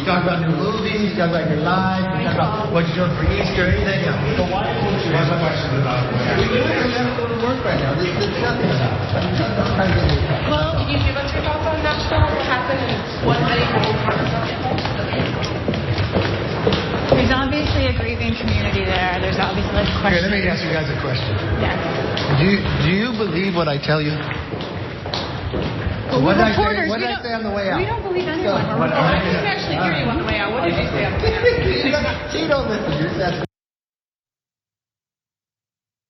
You talk about new movies, you talk about your life, you talk about what you're doing for Easter, anything else. So why would you have a question about it? We have to go to work right now. There's nothing about it. Well, can you give us your thoughts on Nashville, what happened, and what many people are There's obviously a grieving community there. There's obviously a question. Okay, let me ask you guys a question. Yes. Do you believe what I tell you? Well, What did reporters, I say on the way out? we don't believe anyone. I didn't actually hear you on the way out. What did you say on the way out? You don't listen.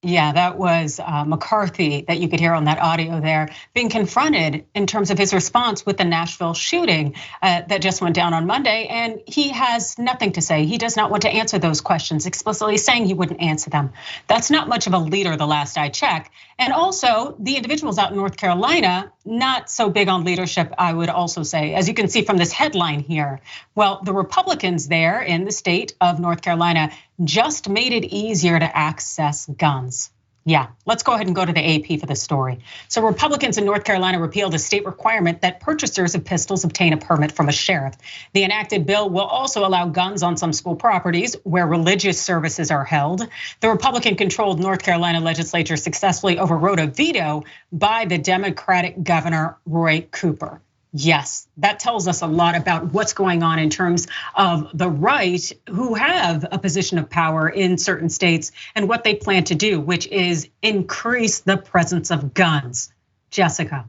Yeah, that was McCarthy that you could hear on that audio there being confronted in terms of his response with the Nashville shooting that just went down on Monday. And he has nothing to say. He does not want to answer those questions, explicitly saying he wouldn't answer them. That's not much of a leader, the last I checked. And also the individuals out in North Carolina, not so big on leadership, I would also say, as you can see from this headline here. Well, the Republicans there in the state of North Carolina just made it easier to access guns. Yeah, let's go ahead and go to the AP for the story. So Republicans in North Carolina repealed a state requirement that purchasers of pistols obtain a permit from a sheriff. The enacted bill will also allow guns on some school properties where religious services are held. The Republican-controlled North Carolina legislature successfully overrode a veto by the Democratic Governor Roy Cooper. Yes, that tells us a lot about what's going on in terms of the right who have a position of power in certain states and what they plan to do, which is increase the presence of guns. Jessica.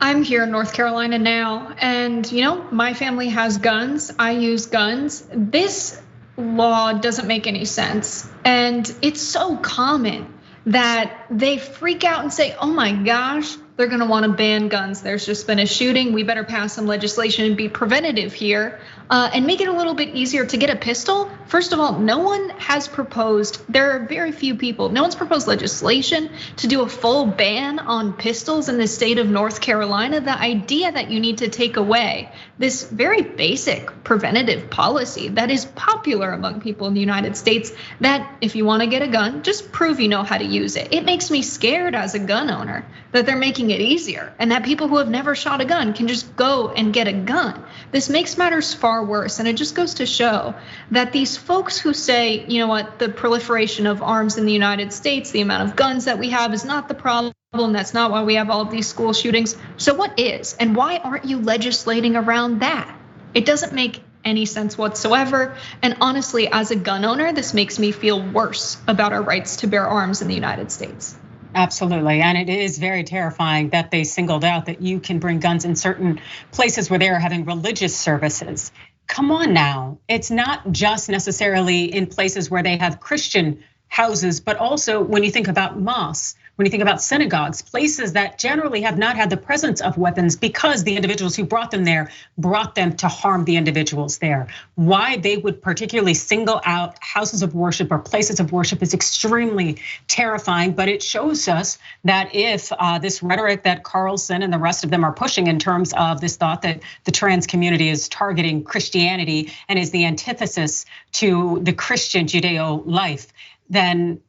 I'm here in North Carolina now, and my family has guns. I use guns. This law doesn't make any sense, and it's so common that they freak out and say, oh my gosh, they're gonna wanna ban guns. There's just been a shooting. We better pass some legislation and be preventative here and make it a little bit easier to get a pistol. First of all, no one has proposed, there are very few people, no one's proposed legislation to do a full ban on pistols in the state of North Carolina. The idea that you need to take away this very basic preventative policy that is popular among people in the United States, that if you wanna get a gun, just prove you know how to use it. It makes me scared as a gun owner that they're making it easier and that people who have never shot a gun can just go and get a gun. This makes matters far worse, and it just goes to show that these folks who say, you know what, the proliferation of arms in the United States, the amount of guns that we have is not the problem. That's not why we have all of these school shootings. So what is, and why aren't you legislating around that? It doesn't make any sense whatsoever. And honestly, as a gun owner, this makes me feel worse about our rights to bear arms in the United States. Absolutely, and it is very terrifying that they singled out that you can bring guns in certain places where they are having religious services. Come on now, it's not just necessarily in places where they have Christian houses, but also when you think about mosques, when you think about synagogues, places that generally have not had the presence of weapons because the individuals who brought them there brought them to harm the individuals there. Why they would particularly single out houses of worship or places of worship is extremely terrifying, but it shows us that if this rhetoric that Carlson and the rest of them are pushing in terms of this thought that the trans community is targeting Christianity and is the antithesis to the Christian Judeo life, then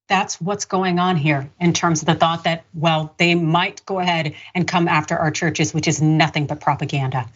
that's what's going on here in terms of the thought that, well, they might go ahead and come after our churches, which is nothing but propaganda.